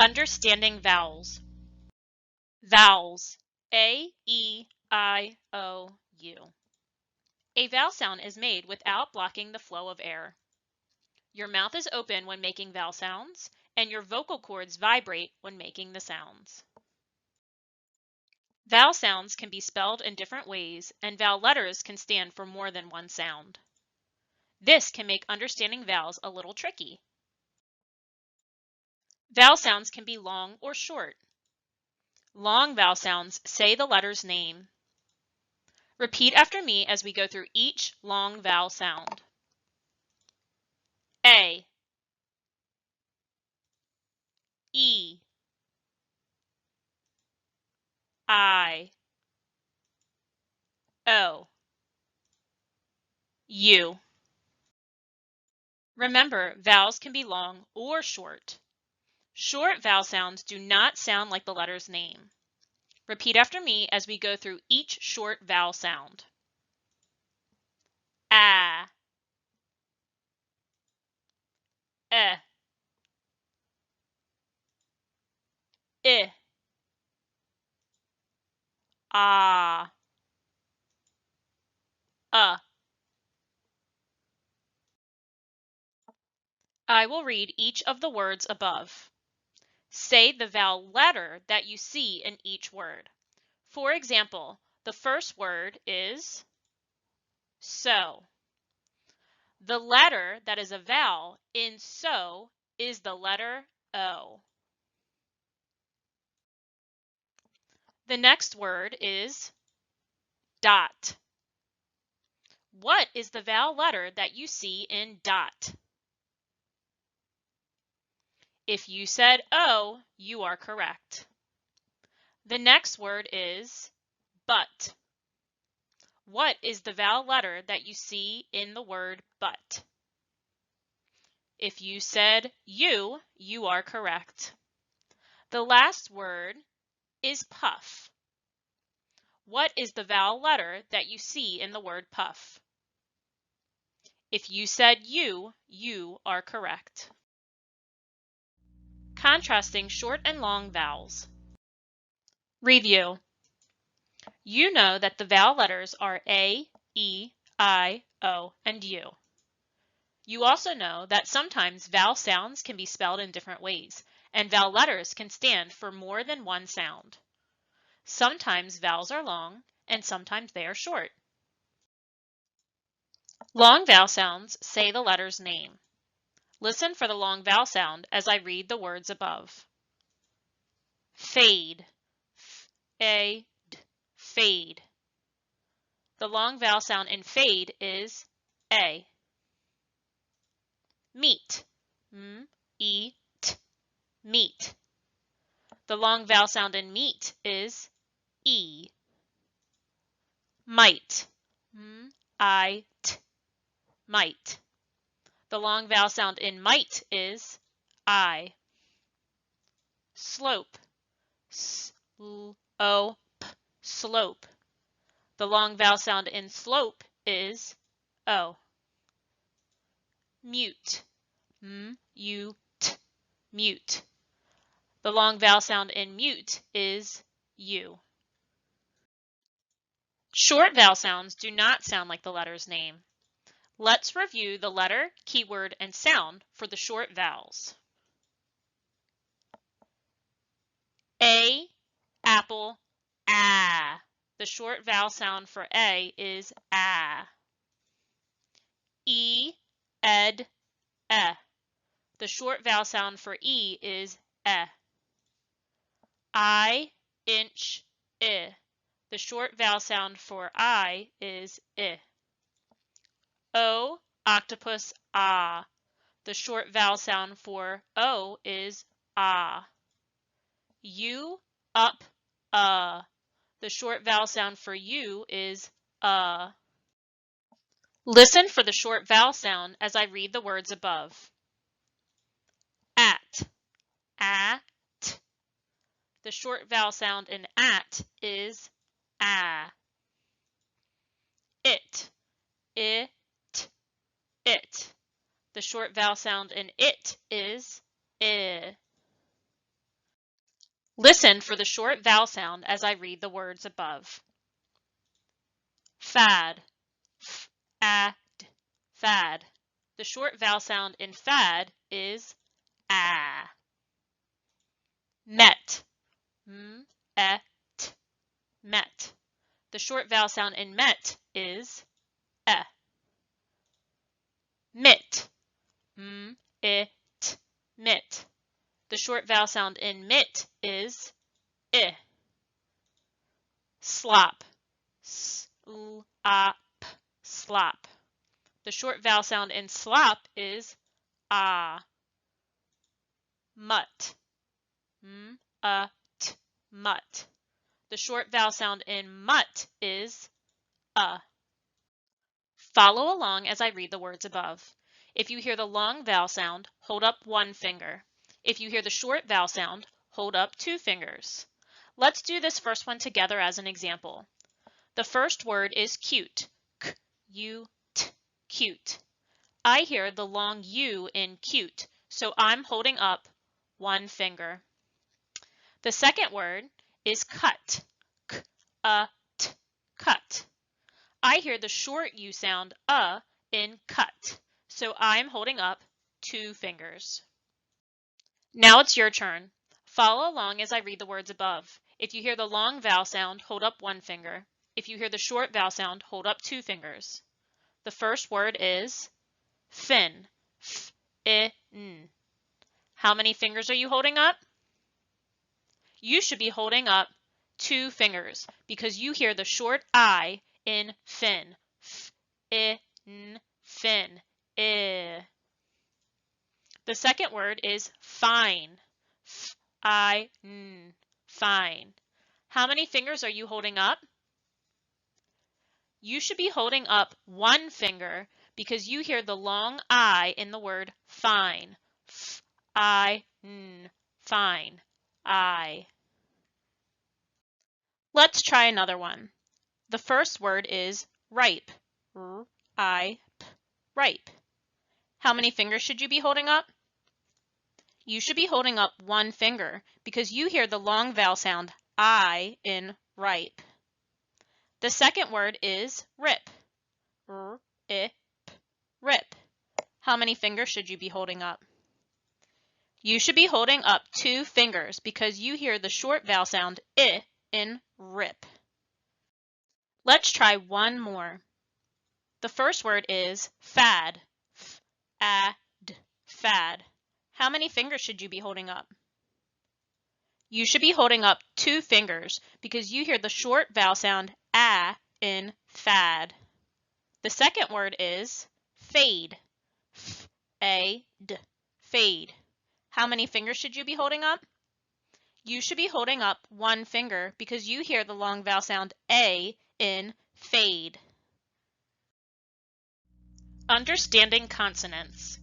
Understanding vowels. Vowels. A, E, I, O, U. A vowel sound is made without blocking the flow of air. Your mouth is open when making vowel sounds, and your vocal cords vibrate when making the sounds. Vowel sounds can be spelled in different ways, and vowel letters can stand for more than one sound. This can make understanding vowels a little tricky. Vowel sounds can be long or short. Long vowel sounds say the letter's name. Repeat after me as we go through each long vowel sound. A, E, I, O, U. Remember, vowels can be long or short. Short vowel sounds do not sound like the letter's name. Repeat after me as we go through each short vowel sound. A, I, ah, I will read each of the words above. Say the vowel letter that you see in each word. For example, the first word is so. The letter that is a vowel in so is the letter O. The next word is dot. What is the vowel letter that you see in dot? If you said O, you are correct. The next word is but. What is the vowel letter that you see in the word but? If you said you are correct. The last word is puff. What is the vowel letter that you see in the word puff? If you said you are correct. Contrasting short and long vowels. Review. You know that the vowel letters are A, E, I, O, and U. You also know that sometimes vowel sounds can be spelled in different ways, and vowel letters can stand for more than one sound. Sometimes vowels are long, and sometimes they are short. Long vowel sounds say the letter's name. Listen for the long vowel sound as I read the words above. Fade, f-a-d, fade. The long vowel sound in fade is A. Meet, m-e-t, meet. The long vowel sound in meet is E. Might, m-I-t, might. The long vowel sound in might is I. Slope, s-l-o-p, slope. The long vowel sound in slope is O. Mute, m-u-t, mute. The long vowel sound in mute is U. Short vowel sounds do not sound like the letter's name. Let's review the letter, keyword, and sound for the short vowels. A, apple, ah. The short vowel sound for A is ah. E, ed, eh. The short vowel sound for E is eh. I, inch, I. The short vowel sound for I is I. O, octopus, ah. The short vowel sound for O is ah. U, up, The short vowel sound for U is Listen for the short vowel sound as I read the words above. At, at. The short vowel sound in at is ah. It, it. The short vowel sound in it is I. Listen for the short vowel sound as I read the words above. Fad, f-a-d, fad. The short vowel sound in fad is a. Met, m-e-t, met. The short vowel sound in met is e. Mit, m-it, mit. The short vowel sound in mit is I. Slop, s-l-op, slop. The short vowel sound in slop is ah. Mutt, m-a-t, mutt. The short vowel sound in mutt is Follow along as I read the words above. If you hear the long vowel sound, hold up one finger. If you hear the short vowel sound, hold up two fingers. Let's do this first one together as an example. The first word is cute. K-U-T, cute. I hear the long U in cute, so I'm holding up one finger. The second word is cut. K-a-t, cut. I hear the short U sound in cut, so I'm holding up two fingers. Now it's your turn. Follow along as I read the words above. If you hear the long vowel sound, hold up one finger. If you hear the short vowel sound, hold up two fingers. The first word is fin. F-I-N. How many fingers are you holding up? You should be holding up two fingers because you hear the short I in fin. F-I-N, fin. I. The second word is fine. F-I-N, fine. How many fingers are you holding up? You should be holding up one finger because you hear the long I in the word fine. F-I-N, fine. I. Let's try another one. The first word is ripe. R-I-P, ripe. How many fingers should you be holding up? You should be holding up one finger because you hear the long vowel sound I in ripe. The second word is rip. R-I-P, rip. How many fingers should you be holding up? You should be holding up two fingers because you hear the short vowel sound I in rip. Let's try one more. The first word is fad. F-A-D, fad. How many fingers should you be holding up? You should be holding up two fingers because you hear the short vowel sound a in fad. The second word is fade. F-A-D, fade. How many fingers should you be holding up? You should be holding up one finger because you hear the long vowel sound a in fade. Understanding consonants.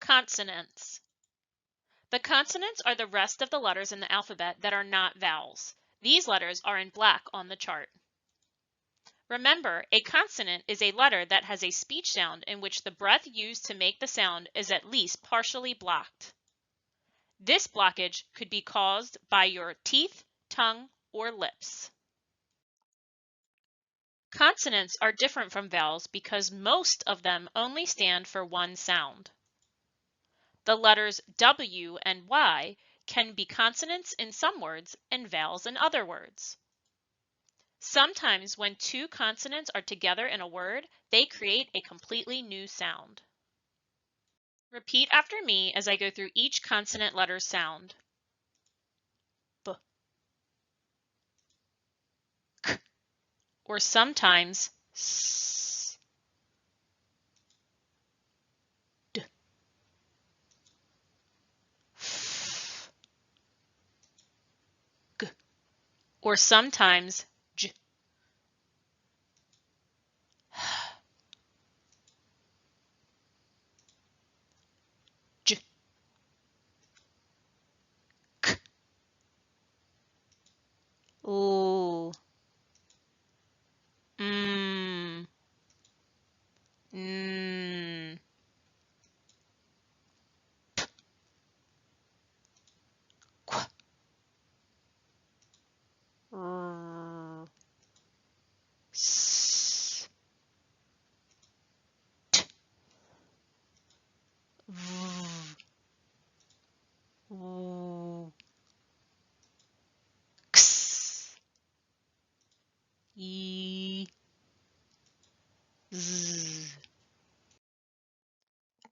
Consonants. The consonants are the rest of the letters in the alphabet that are not vowels. These letters are in black on the chart. Remember, a consonant is a letter that has a speech sound in which the breath used to make the sound is at least partially blocked. This blockage could be caused by your teeth, tongue, or lips. Consonants are different from vowels because most of them only stand for one sound. The letters W and Y can be consonants in some words and vowels in other words. Sometimes when two consonants are together in a word, they create a completely new sound. Repeat after me as I go through each consonant letter's sound. B, K, or sometimes S, D, F, G, or sometimes J, J, K, L, M, N, P, Q,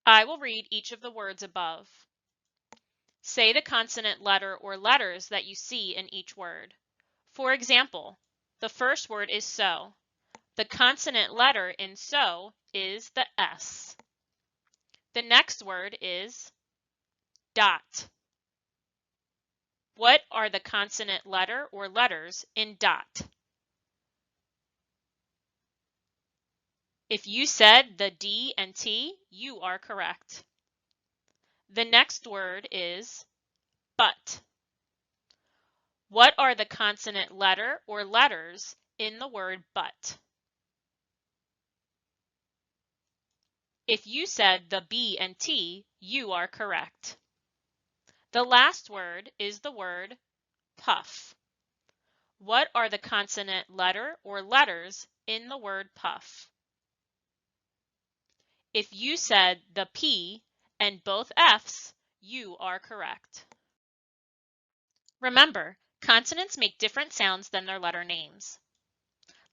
I will read each of the words above. Say the consonant letter or letters that you see in each word. For example, the first word is so. The consonant letter in so is the S. The next word is dot. What are the consonant letter or letters in dot? If you said the D and T, you are correct. The next word is but. What are the consonant letter or letters in the word but? If you said the B and T, you are correct. The last word is the word puff. What are the consonant letter or letters in the word puff? If you said the P and both F's, you are correct. Remember, consonants make different sounds than their letter names.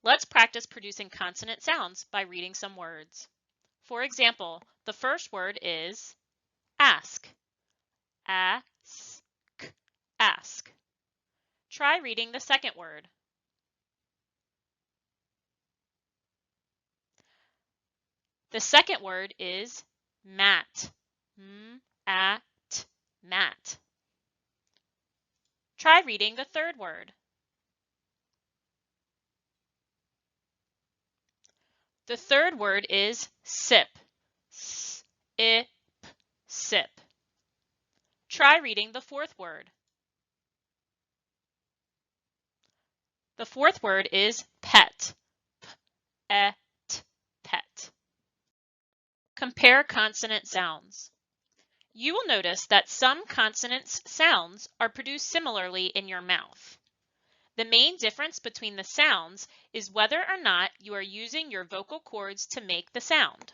Let's practice producing consonant sounds by reading some words. For example, the first word is ask. Ask. Ask. Try reading the second word. The second word is mat. Mat. Mat. Try reading the third word. The third word is sip. S-I-P. Sip. Try reading the fourth word. The fourth word is pet. P-E-T. Pet. Compare consonant sounds. You will notice that some consonants sounds are produced similarly in your mouth. The main difference between the sounds is whether or not you are using your vocal cords to make the sound.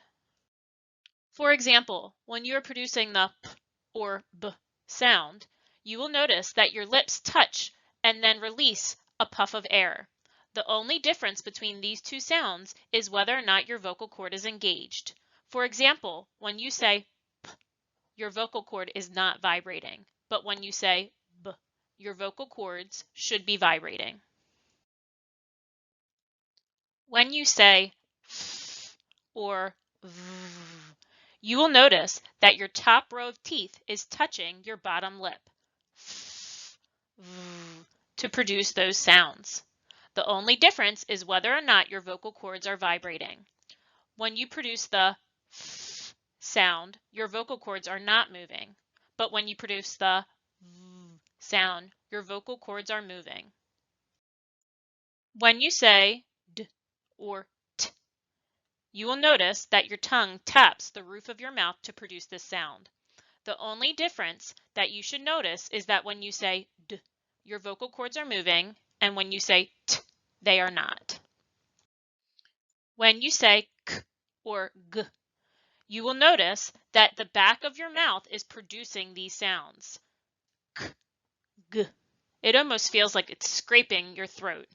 For example, when you are producing the p or b sound, you will notice that your lips touch and then release a puff of air. The only difference between these two sounds is whether or not your vocal cord is engaged. For example, when you say p, your vocal cord is not vibrating, but when you say b, your vocal cords should be vibrating. When you say f or v, you will notice that your top row of teeth is touching your bottom lip f, v, to produce those sounds. The only difference is whether or not your vocal cords are vibrating. When you produce the f sound, your vocal cords are not moving, but when you produce the v sound, your vocal cords are moving. When you say d or t, you will notice that your tongue taps the roof of your mouth to produce this sound. The only difference that you should notice is that when you say d, your vocal cords are moving, and when you say t, they are not. When you say k or g, you will notice that the back of your mouth is producing these sounds. K, g. It almost feels like it's scraping your throat.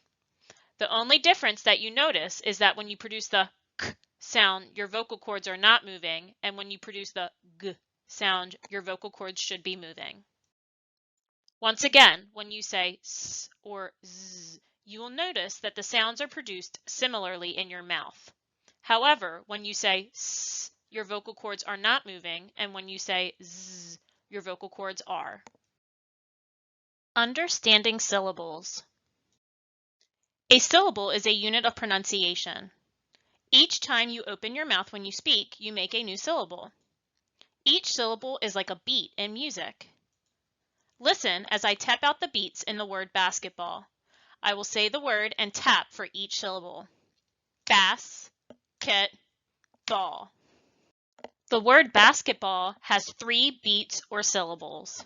The only difference that you notice is that when you produce the k sound, your vocal cords are not moving, and when you produce the g sound, your vocal cords should be moving. Once again, when you say s or z, you will notice that the sounds are produced similarly in your mouth. However, when you say s, your vocal cords are not moving, and when you say z, your vocal cords are. Understanding syllables. A syllable is a unit of pronunciation. Each time you open your mouth when you speak, you make a new syllable. Each syllable is like a beat in music. Listen as I tap out the beats in the word basketball. I will say the word and tap for each syllable. Bas-ket-ball. The word basketball has 3 beats or syllables.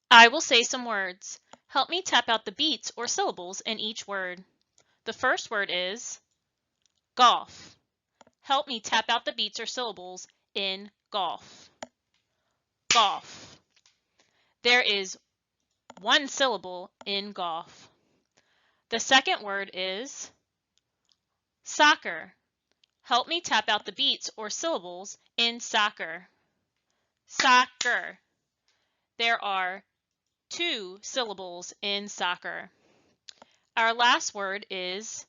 I will say some words. Help me tap out the beats or syllables in each word. The first word is golf. Help me tap out the beats or syllables in golf. Golf. There is 1 syllable in golf. The second word is soccer. Help me tap out the beats or syllables in soccer. Soccer. There are 2 syllables in soccer. Our last word is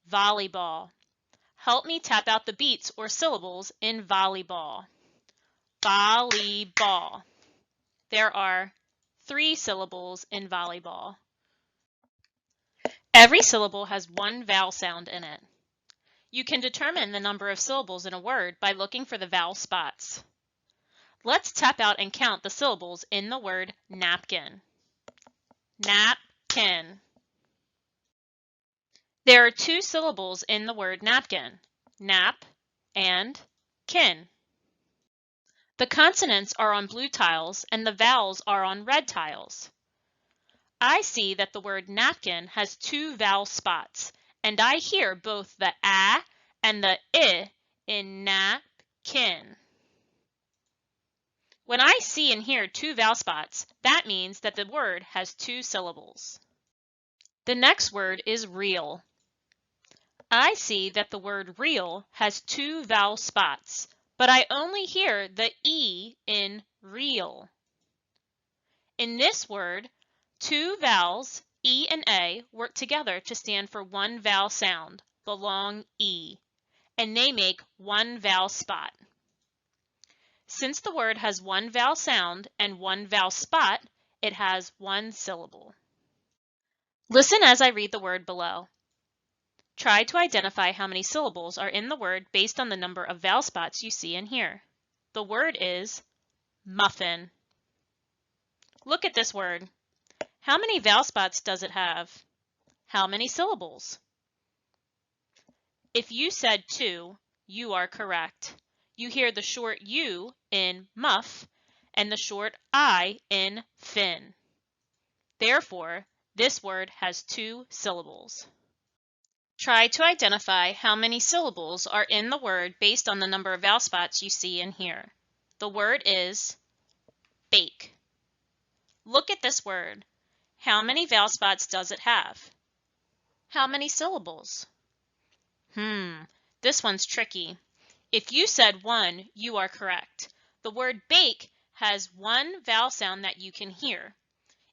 volleyball. Help me tap out the beats or syllables in volleyball. Volleyball. There are 3 syllables in volleyball. Every syllable has 1 vowel sound in it. You can determine the number of syllables in a word by looking for the vowel spots. Let's tap out and count the syllables in the word napkin. Napkin. There are 2 syllables in the word napkin, nap and kin. The consonants are on blue tiles and the vowels are on red tiles. I see that the word napkin has 2 vowel spots, and I hear both the a and the I in napkin. When I see and hear 2 vowel spots, that means that the word has 2 syllables. The next word is real. I see that the word real has 2 vowel spots, but I only hear the E in real. In this word, 2 vowels, E and A, work together to stand for 1 vowel sound, the long E, and they make 1 vowel spot. Since the word has 1 vowel sound and 1 vowel spot, it has 1 syllable. Listen as I read the word below. Try to identify how many syllables are in the word based on the number of vowel spots you see and hear. The word is muffin. Look at this word. How many vowel spots does it have? How many syllables? If you said 2, you are correct. You hear the short U in muff and the short I in fin. Therefore, this word has 2 syllables. Try to identify how many syllables are in the word based on the number of vowel spots you see and hear. The word is bake. Look at this word. How many vowel spots does it have? How many syllables? This one's tricky. If you said 1, you are correct. The word bake has 1 vowel sound that you can hear.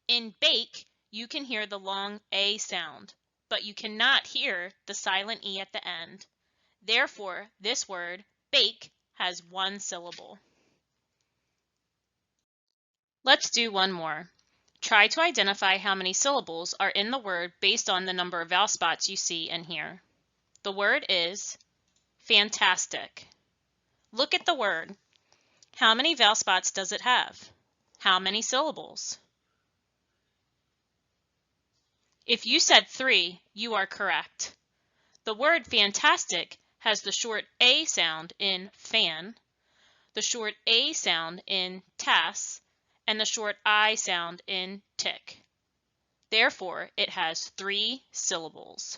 In bake, you can hear the long A sound, but you cannot hear the silent E at the end. Therefore, this word, bake, has 1 syllable. Let's do one more. Try to identify how many syllables are in the word based on the number of vowel spots you see and hear. The word is fantastic. Look at the word. How many vowel spots does it have? How many syllables? If you said 3, you are correct. The word fantastic has the short A sound in fan, the short A sound in tas, and the short I sound in tick. Therefore, it has 3 syllables.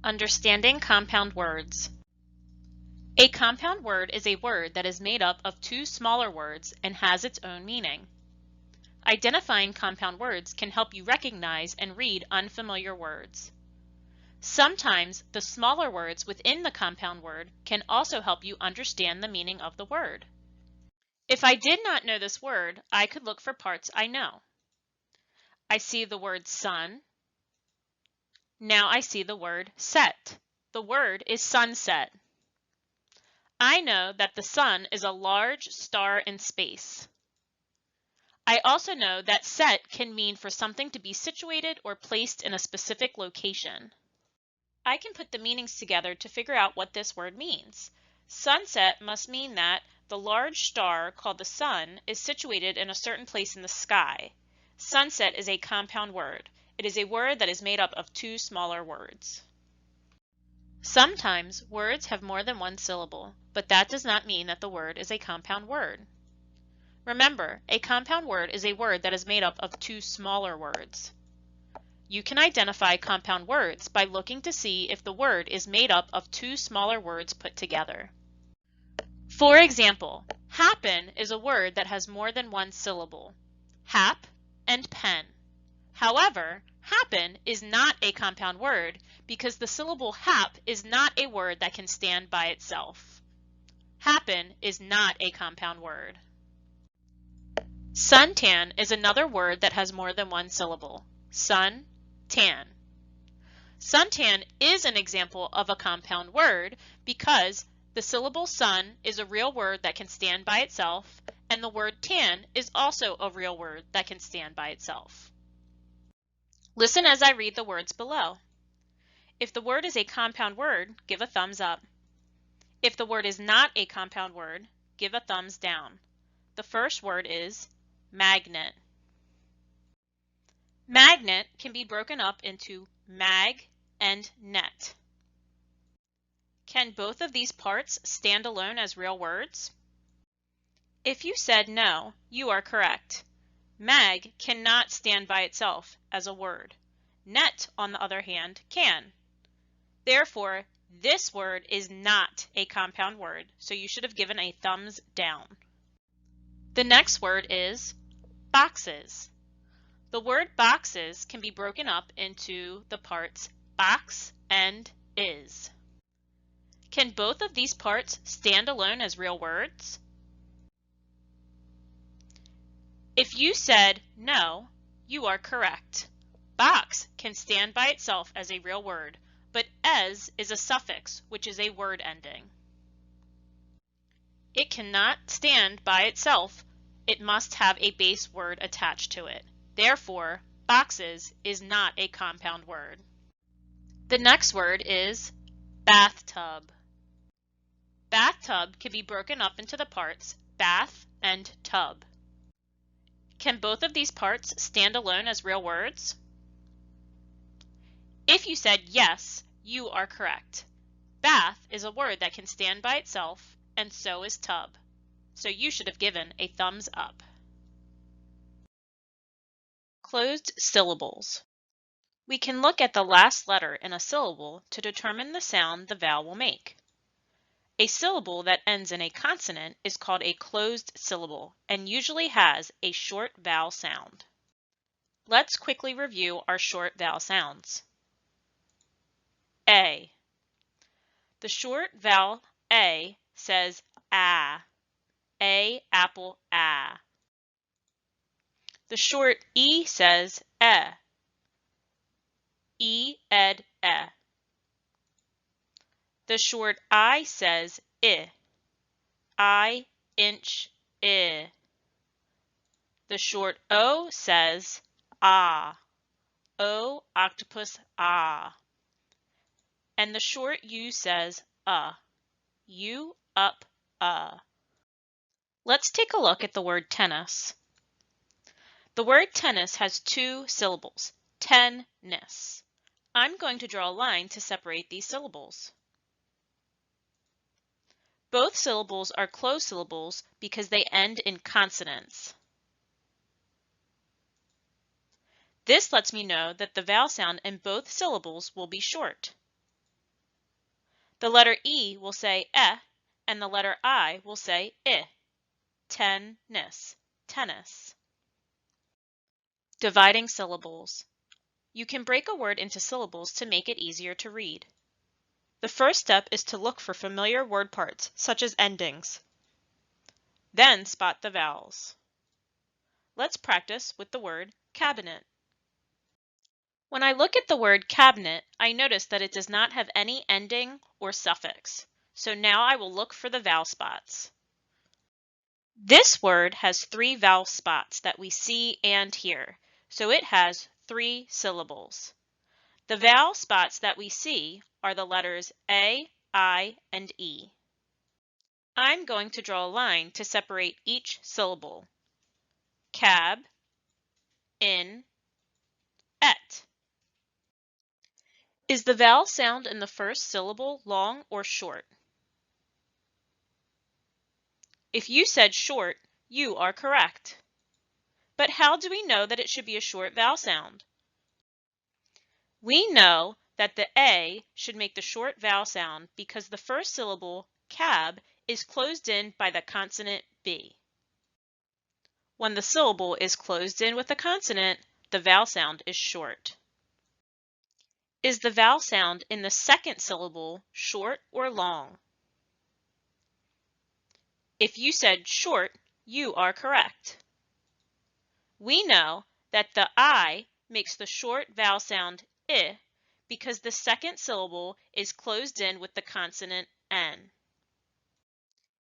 Understanding compound words. A compound word is a word that is made up of 2 smaller words and has its own meaning. Identifying compound words can help you recognize and read unfamiliar words. Sometimes the smaller words within the compound word can also help you understand the meaning of the word. If I did not know this word, I could look for parts I know. I see the word sun. Now I see the word set. The word is sunset. I know that the sun is a large star in space. I also know that set can mean for something to be situated or placed in a specific location. I can put the meanings together to figure out what this word means. Sunset must mean that the large star called the sun is situated in a certain place in the sky. Sunset is a compound word. It is a word that is made up of 2 smaller words. Sometimes words have more than 1 syllable, but that does not mean that the word is a compound word. Remember, a compound word is a word that is made up of 2 smaller words. You can identify compound words by looking to see if the word is made up of 2 smaller words put together. For example, happen is a word that has more than 1 syllable. Hap and pen. However, happen is not a compound word because the syllable hap is not a word that can stand by itself. Happen is not a compound word. Suntan is another word that has more than one syllable. Sun, tan. Suntan is an example of a compound word because the syllable sun is a real word that can stand by itself, and the word tan is also a real word that can stand by itself. Listen as I read the words below. If the word is a compound word, give a thumbs up. If the word is not a compound word, give a thumbs down. The first word is magnet. Magnet can be broken up into mag and net. Can both of these parts stand alone as real words? If you said no, you are correct. Mag cannot stand by itself as a word. Net, on the other hand, can. Therefore, this word is not a compound word, so you should have given a thumbs down. The next word is boxes. The word boxes can be broken up into the parts box and is. Can both of these parts stand alone as real words? If you said no, you are correct. Box can stand by itself as a real word, but es is a suffix, which is a word ending. It cannot stand by itself. It must have a base word attached to it. Therefore, boxes is not a compound word. The next word is bathtub. Bathtub can be broken up into the parts bath and tub. Can both of these parts stand alone as real words? If you said yes, you are correct. Bath is a word that can stand by itself, and so is tub. So you should have given a thumbs up. Closed syllables. We can look at the last letter in a syllable to determine the sound the vowel will make. A syllable that ends in a consonant is called a closed syllable and usually has a short vowel sound. Let's quickly review our short vowel sounds. A. The short vowel A says ah. A apple ah. The short E says eh. E ed eh. The short I says I inch I. The short O says ah. O octopus ah. And the short U says U up Let's take a look at the word tennis. The word tennis has two syllables, tennis. I'm going to draw a line to separate these syllables. Both syllables are closed syllables because they end in consonants. This lets me know that the vowel sound in both syllables will be short. The letter E will say eh, and the letter I will say I. Tennis, tennis. Dividing syllables. You can break a word into syllables to make it easier to read. The first step is to look for familiar word parts, such as endings. Then spot the vowels. Let's practice with the word cabinet. When I look at the word cabinet, I notice that it does not have any ending or suffix. So now I will look for the vowel spots. This word has 3 vowel spots that we see and hear, so it has 3 syllables. The vowel spots that we see are the letters A, I, and E. I'm going to draw a line to separate each syllable. Cab, in, et. Is the vowel sound in the first syllable long or short? If you said short, you are correct. But how do we know that it should be a short vowel sound? We know that the A should make the short vowel sound because the first syllable, cab, is closed in by the consonant B. When the syllable is closed in with a consonant, the vowel sound is short. Is the vowel sound in the second syllable short or long? If you said short, you are correct. We know that the I makes the short vowel sound I because the second syllable is closed in with the consonant N.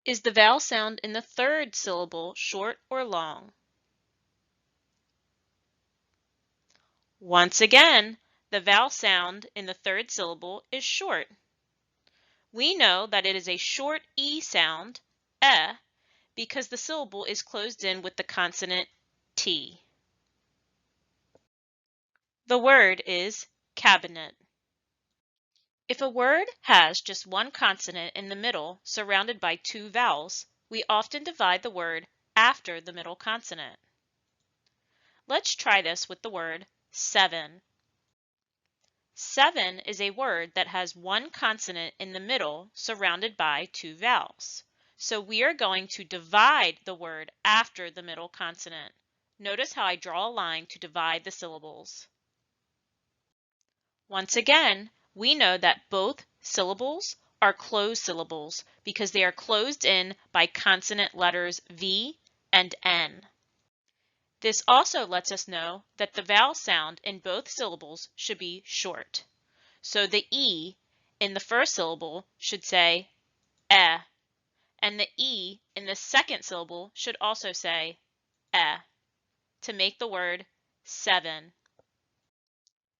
Is the vowel sound in the third syllable short or long? Once again, the vowel sound in the third syllable is short. We know that it is a short E sound, because the syllable is closed in with the consonant T. The word is cabinet. If a word has just one consonant in the middle surrounded by two vowels, we often divide the word after the middle consonant. Let's try this with the word seven. Seven is a word that has one consonant in the middle surrounded by two vowels. So we are going to divide the word after the middle consonant. Notice how I draw a line to divide the syllables. Once again, we know that both syllables are closed syllables because they are closed in by consonant letters V and N. This also lets us know that the vowel sound in both syllables should be short. So the E in the first syllable should say and the E in the second syllable should also say to make the word seven.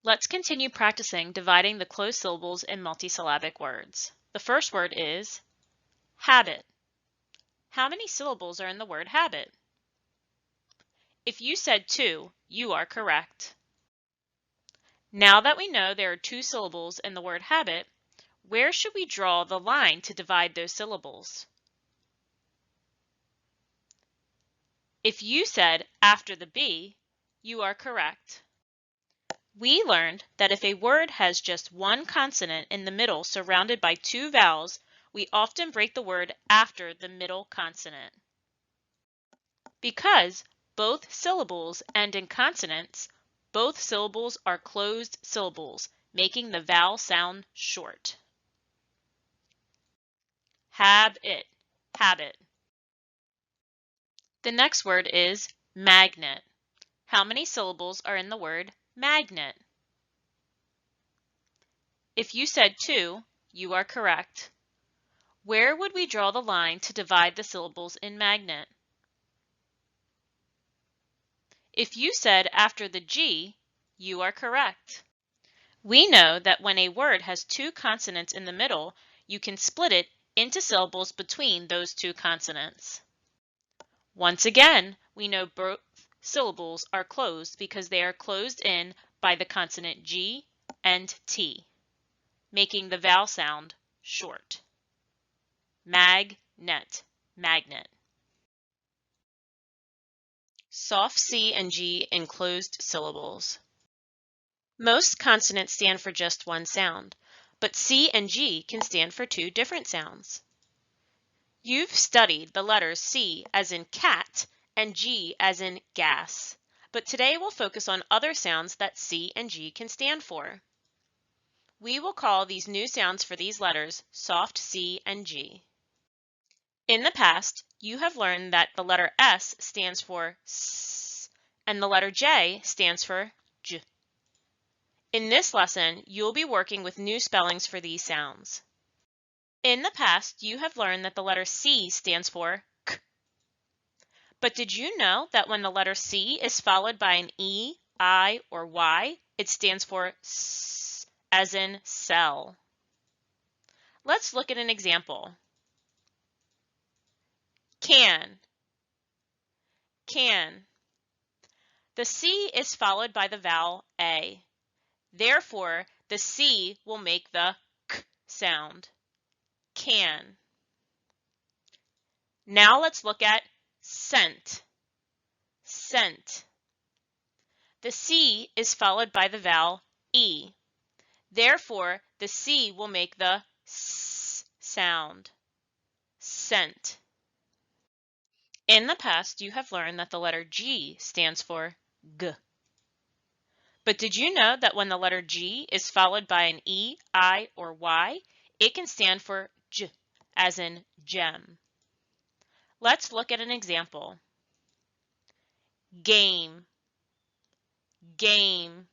Let's continue practicing dividing the closed syllables in multisyllabic words. The first word is habit. How many syllables are in the word habit? If you said 2, you are correct. Now that we know there are 2 syllables in the word habit, where should we draw the line to divide those syllables? If you said after the B, you are correct. We learned that if a word has just one consonant in the middle surrounded by 2 vowels, we often break the word after the middle consonant. Because both syllables end in consonants, both syllables are closed syllables, making the vowel sound short. Habit. The next word is magnet. How many syllables are in the word magnet? If you said 2, you are correct. Where would we draw the line to divide the syllables in magnet? If you said after the G, you are correct. We know that when a word has 2 consonants in the middle, you can split it into syllables between those 2 consonants. Once again, we know both syllables are closed because they are closed in by the consonant G and T, making the vowel sound short. Magnet. Soft C and G in closed syllables. Most consonants stand for just one sound, but C and G can stand for 2 different sounds. You've studied the letters C as in cat and G as in gas, but today we'll focus on other sounds that C and G can stand for. We will call these new sounds for these letters soft C and G. In the past, you have learned that the letter S stands for S and the letter J stands for J. In this lesson, you'll be working with new spellings for these sounds. In the past, you have learned that the letter C stands for K. But did you know that when the letter C is followed by an E, I, or Y, it stands for S, as in cell? Let's look at an example. Can. The C is followed by the vowel A. Therefore, the C will make the K sound. Can. Now let's look at scent. The C is followed by the vowel E. Therefore, the C will make the S sound. Scent. In the past, you have learned that the letter G stands for G. But did you know that when the letter G is followed by an E, I, or Y, it can stand for J, as in gem. Let's look at an example. Game, game.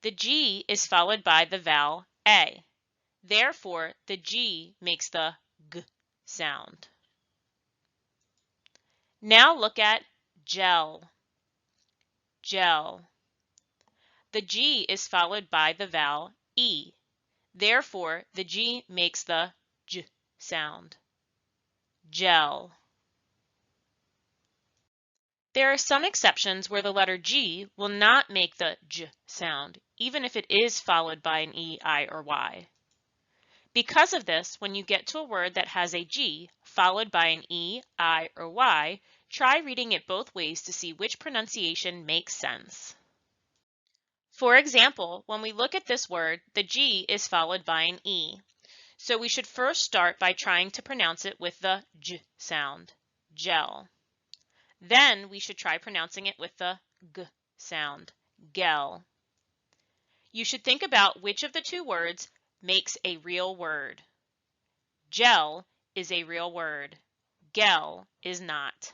The G is followed by the vowel A. Therefore, the G makes the G sound. Now look at gel, gel. The G is followed by the vowel E. Therefore, the G makes the J sound. Gel. There are some exceptions where the letter G will not make the J sound, even if it is followed by an E, I, or Y. Because of this, when you get to a word that has a G followed by an E, I, or Y, try reading it both ways to see which pronunciation makes sense. For example, when we look at this word, the G is followed by an E. So we should first start by trying to pronounce it with the J sound, gel. Then we should try pronouncing it with the G sound, gel. You should think about which of the two words makes a real word. Gel is a real word. Gel is not.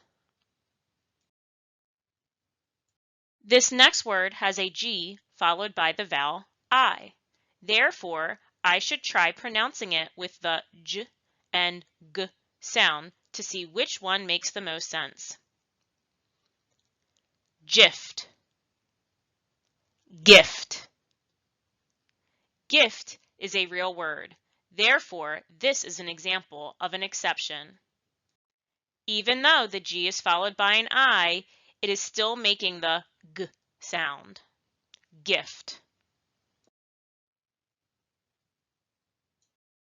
This next word has a G followed by the vowel I. Therefore, I should try pronouncing it with the J and G sound to see which one makes the most sense. Gift, gift. Gift is a real word. Therefore, this is an example of an exception. Even though the G is followed by an I, it is still making the G sound. Gift.